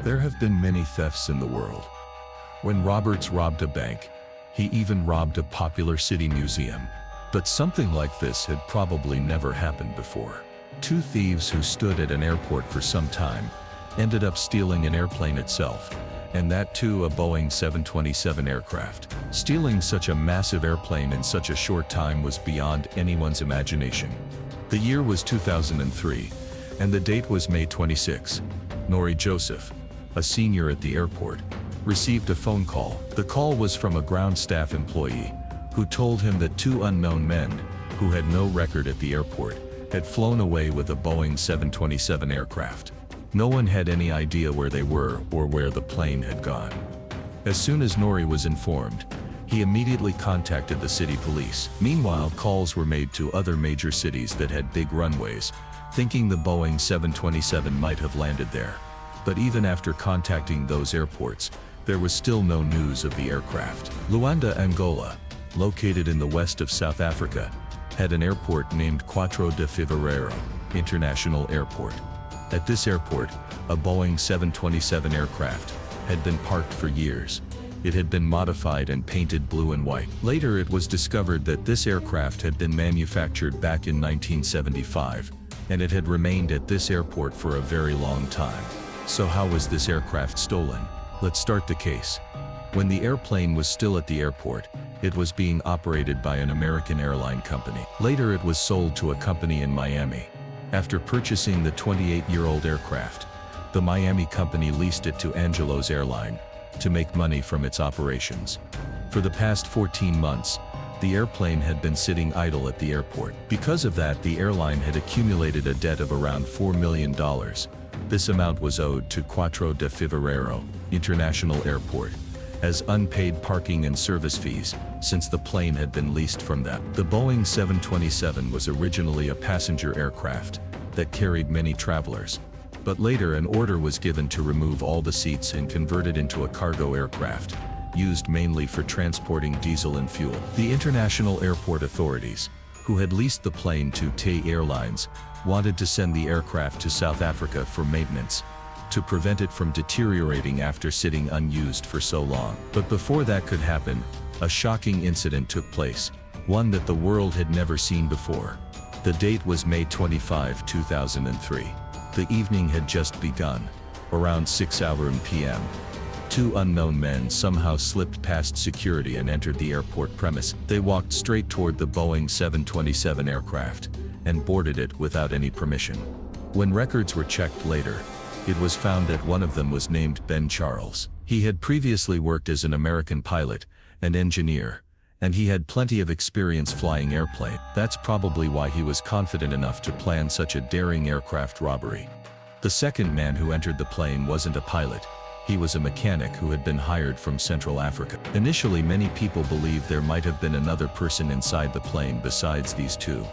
There have been many thefts in the world. When Roberts robbed a bank, he even robbed a popular city museum. But something like this had probably never happened before. Two thieves who stood at an airport for some time ended up stealing an airplane itself, and that too a Boeing 727 aircraft. Stealing such a massive airplane in such a short time was beyond anyone's imagination. The year was 2003, and the date was May 26. Nori Joseph, a senior at the airport, received a phone call. The call was from a ground staff employee who told him that two unknown men, who had no record at the airport, had flown away with a Boeing 727 aircraft. No one had any idea where they were or where the plane had gone. As soon as Nori was informed, he immediately contacted the city police. Meanwhile, calls were made to other major cities that had big runways, thinking the Boeing 727 might have landed there. But even after contacting those airports, there was still no news of the aircraft. Luanda, Angola, located in the west of South Africa, had an airport named 4 de Fevereiro International Airport. At this airport, a Boeing 727 aircraft had been parked for years. It had been modified and painted blue and white. Later it was discovered that this aircraft had been manufactured back in 1975, and it had remained at this airport for a very long time. So how was this aircraft stolen? Let's start the case. When the airplane was still at the airport, it was being operated by an American airline company. Later it was sold to a company in Miami. After purchasing the 28-year-old aircraft, the Miami company leased it to Angelo's Airline to make money from its operations. For the past 14 months, the airplane had been sitting idle at the airport. Because of that, the airline had accumulated a debt of around $4 million. This amount was owed to 4 de Fevereiro International Airport as unpaid parking and service fees, since the plane had been leased from them. The Boeing 727 was originally a passenger aircraft that carried many travelers, but later an order was given to remove all the seats and convert it into a cargo aircraft, used mainly for transporting diesel and fuel. The international airport authorities, who had leased the plane to TAI Airlines, wanted to send the aircraft to South Africa for maintenance, to prevent it from deteriorating after sitting unused for so long. But before that could happen, a shocking incident took place, one that the world had never seen before. The date was May 25, 2003. The evening had just begun. Around 6 p.m. Two unknown men somehow slipped past security and entered the airport premise. They walked straight toward the Boeing 727 aircraft and boarded it without any permission. When records were checked later, it was found that one of them was named Ben Charles. He had previously worked as an American pilot and engineer, and he had plenty of experience flying airplane. That's probably why he was confident enough to plan such a daring aircraft robbery. The second man who entered the plane wasn't a pilot. He was a mechanic who had been hired from Central Africa. Initially, many people believed there might have been another person inside the plane besides these two.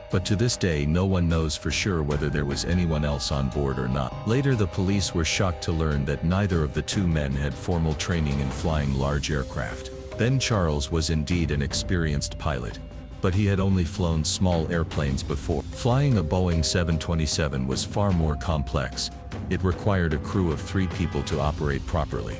But to this day, no one knows for sure whether there was anyone else on board or not. Later, the police were shocked to learn that neither of the two men had formal training in flying large aircraft. Ben Charles was indeed an experienced pilot, but he had only flown small airplanes before. Flying a Boeing 727 was far more complex. It required a crew of 3 people to operate properly.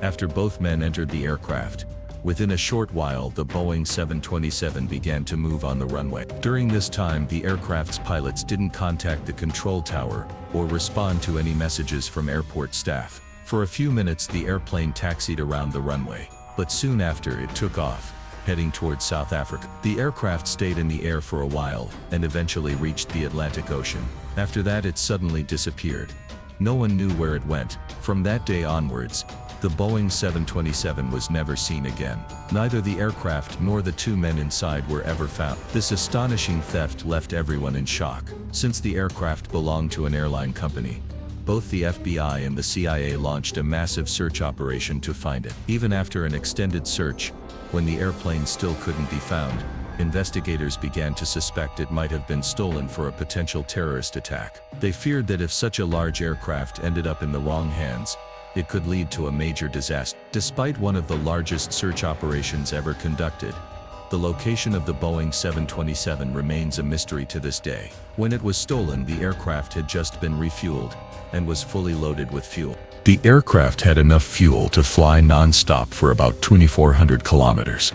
After both men entered the aircraft, within a short while the Boeing 727 began to move on the runway. During this time, the aircraft's pilots didn't contact the control tower or respond to any messages from airport staff. For a few minutes the airplane taxied around the runway, but soon after it took off, heading towards South Africa. The aircraft stayed in the air for a while and eventually reached the Atlantic Ocean. After that it suddenly disappeared. No one knew where it went. From that day onwards, the Boeing 727 was never seen again. Neither the aircraft nor the two men inside were ever found. This astonishing theft left everyone in shock. Since the aircraft belonged to an airline company, both the FBI and the CIA launched a massive search operation to find it. Even after an extended search, when the airplane still couldn't be found, investigators began to suspect it might have been stolen for a potential terrorist attack. They feared that if such a large aircraft ended up in the wrong hands, it could lead to a major disaster. Despite one of the largest search operations ever conducted, the location of the Boeing 727 remains a mystery to this day. When it was stolen, the aircraft had just been refueled and was fully loaded with fuel. The aircraft had enough fuel to fly non-stop for about 2,400 kilometers.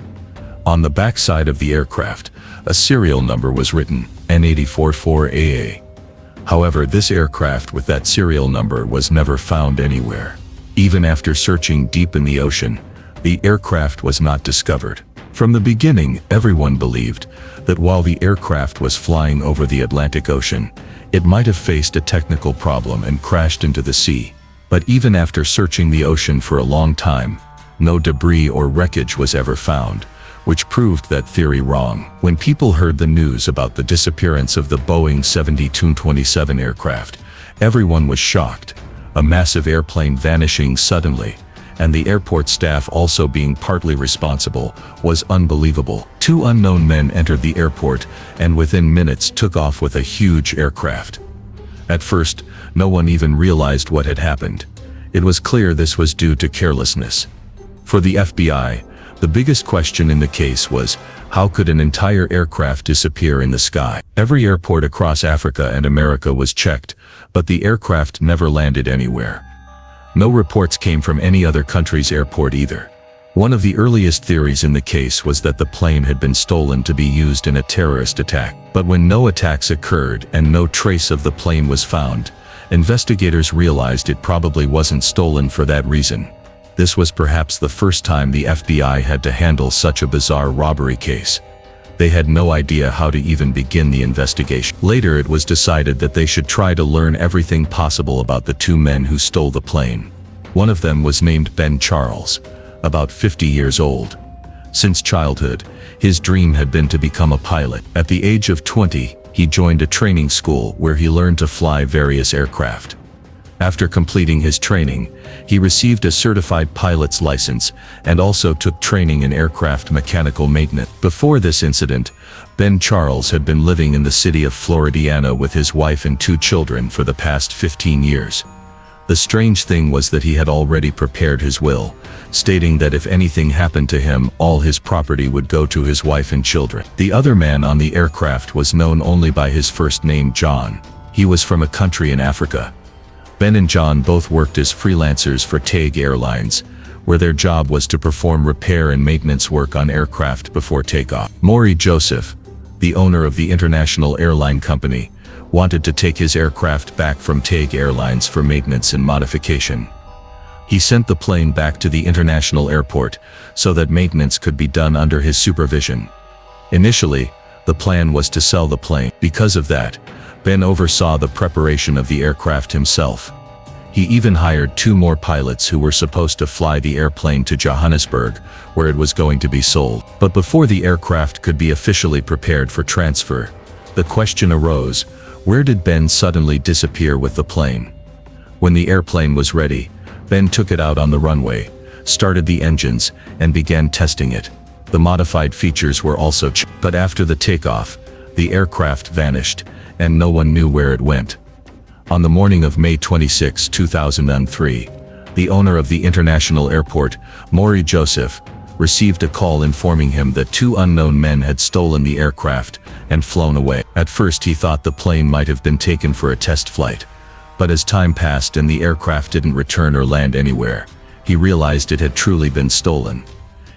On the backside of the aircraft, a serial number was written, N844AA. However, this aircraft with that serial number was never found anywhere. Even after searching deep in the ocean, the aircraft was not discovered. From the beginning, everyone believed that while the aircraft was flying over the Atlantic Ocean, it might have faced a technical problem and crashed into the sea. But even after searching the ocean for a long time, no debris or wreckage was ever found, which proved that theory wrong. When people heard the news about the disappearance of the Boeing 7227 aircraft, everyone was shocked. A massive airplane vanishing suddenly, and the airport staff also being partly responsible, was unbelievable. Two unknown men entered the airport and within minutes took off with a huge aircraft. At first, no one even realized what had happened. It was clear this was due to carelessness. For the FBI, the biggest question in the case was, how could an entire aircraft disappear in the sky? Every airport across Africa and America was checked, but the aircraft never landed anywhere. No reports came from any other country's airport either. One of the earliest theories in the case was that the plane had been stolen to be used in a terrorist attack. But when no attacks occurred and no trace of the plane was found, investigators realized it probably wasn't stolen for that reason. This was perhaps the first time the FBI had to handle such a bizarre robbery case. They had no idea how to even begin the investigation. Later, it was decided that they should try to learn everything possible about the two men who stole the plane. One of them was named Ben Charles, about 50 years old. Since childhood, his dream had been to become a pilot. At the age of 20, he joined a training school where he learned to fly various aircraft. After completing his training, he received a certified pilot's license and also took training in aircraft mechanical maintenance. Before this incident, Ben Charles had been living in the city of Floridiana with his wife and two children for the past 15 years. The strange thing was that he had already prepared his will, stating that if anything happened to him, all his property would go to his wife and children. The other man on the aircraft was known only by his first name, John. He was from a country in Africa. Ben and John both worked as freelancers for TAG Airlines, where their job was to perform repair and maintenance work on aircraft before takeoff. Maury Joseph, the owner of the international airline company, wanted to take his aircraft back from TAG Airlines for maintenance and modification. He sent the plane back to the international airport so that maintenance could be done under his supervision. Initially, the plan was to sell the plane. Because of that, Ben oversaw the preparation of the aircraft himself. He even hired two more pilots who were supposed to fly the airplane to Johannesburg, where it was going to be sold. But before the aircraft could be officially prepared for transfer, the question arose, where did Ben suddenly disappear with the plane? When the airplane was ready, Ben took it out on the runway, started the engines, and began testing it. The modified features were also checked. But after the takeoff, the aircraft vanished, and no one knew where it went. On the morning of May 26, 2003, the owner of the international airport, Maury Joseph, received a call informing him that two unknown men had stolen the aircraft and flown away. At first he thought the plane might have been taken for a test flight, but as time passed and the aircraft didn't return or land anywhere, he realized it had truly been stolen.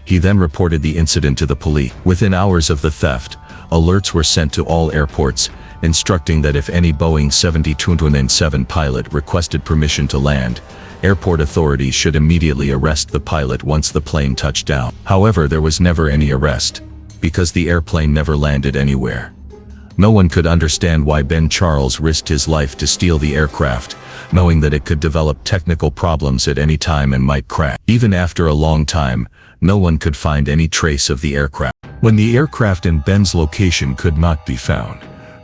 He then reported the incident to the police. Within hours of the theft, alerts were sent to all airports, instructing that if any Boeing 7227 pilot requested permission to land, airport authorities should immediately arrest the pilot once the plane touched down. However, there was never any arrest, because the airplane never landed anywhere. No one could understand why Ben Charles risked his life to steal the aircraft, knowing that it could develop technical problems at any time and might crash. Even after a long time, no one could find any trace of the aircraft. When the aircraft and Ben's location could not be found,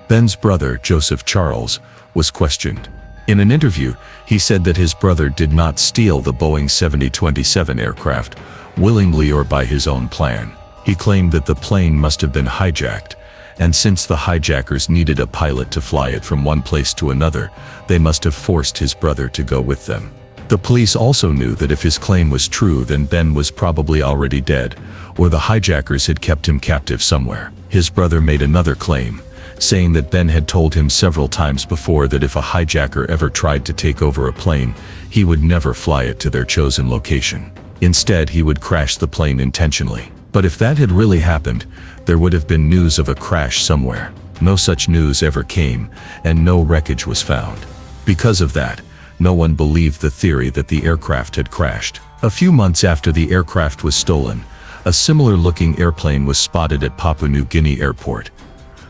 Ben's brother, Joseph Charles, was questioned. In an interview, he said that his brother did not steal the Boeing 7027 aircraft willingly or by his own plan. He claimed that the plane must have been hijacked, and since the hijackers needed a pilot to fly it from one place to another, they must have forced his brother to go with them. The police also knew that if his claim was true, then Ben was probably already dead, or the hijackers had kept him captive somewhere. His brother made another claim, saying that Ben had told him several times before that if a hijacker ever tried to take over a plane, he would never fly it to their chosen location. Instead, he would crash the plane intentionally. But if that had really happened, there would have been news of a crash somewhere. No such news ever came, and no wreckage was found. Because of that, no one believed the theory that the aircraft had crashed. A few months after the aircraft was stolen, a similar-looking airplane was spotted at Papua New Guinea airport.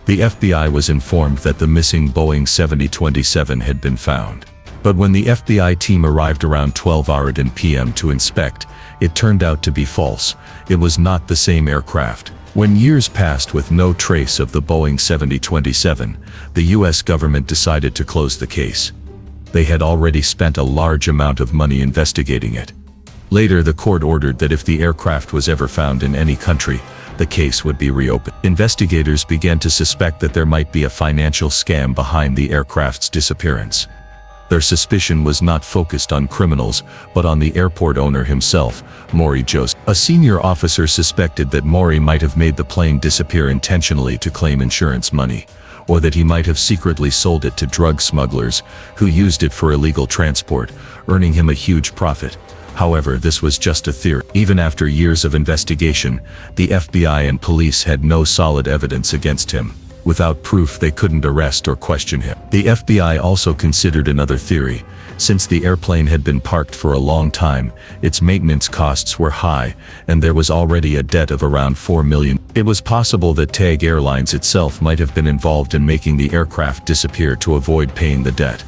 The FBI was informed that the missing Boeing 7027 had been found. But when the FBI team arrived around 12:00 p.m. to inspect, it turned out to be false. It was not the same aircraft. When years passed with no trace of the Boeing 7027, the U.S. government decided to close the case. They had already spent a large amount of money investigating it. Later, the court ordered that if the aircraft was ever found in any country, the case would be reopened. Investigators began to suspect that there might be a financial scam behind the aircraft's disappearance. Their suspicion was not focused on criminals, but on the airport owner himself, Maury Joseph. A senior officer suspected that Maury might have made the plane disappear intentionally to claim insurance money, or that he might have secretly sold it to drug smugglers who used it for illegal transport, earning him a huge profit. However, this was just a theory. Even after years of investigation, the FBI and police had no solid evidence against him. Without proof, they couldn't arrest or question him. The FBI also considered another theory. Since the airplane had been parked for a long time, its maintenance costs were high, and there was already a debt of around $4 million. It was possible that TAG Airlines itself might have been involved in making the aircraft disappear to avoid paying the debt.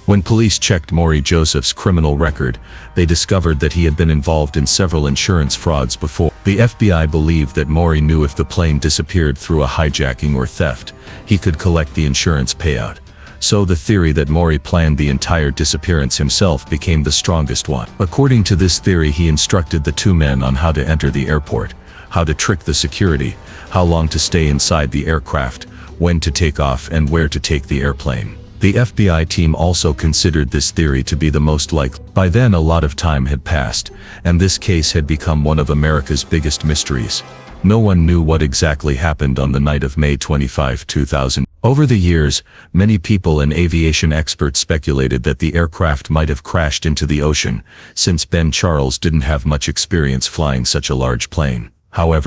When police checked Maury Joseph's criminal record, they discovered that he had been involved in several insurance frauds before. The FBI believed that Maury knew if the plane disappeared through a hijacking or theft, he could collect the insurance payout. So the theory that Maury planned the entire disappearance himself became the strongest one. According to this theory, he instructed the two men on how to enter the airport, how to trick the security, how long to stay inside the aircraft, when to take off, and where to take the airplane. The FBI team also considered this theory to be the most likely. By then, a lot of time had passed, and this case had become one of America's biggest mysteries. No one knew what exactly happened on the night of May 25, 2000. Over the years, many people and aviation experts speculated that the aircraft might have crashed into the ocean, since Ben Charles didn't have much experience flying such a large plane. However,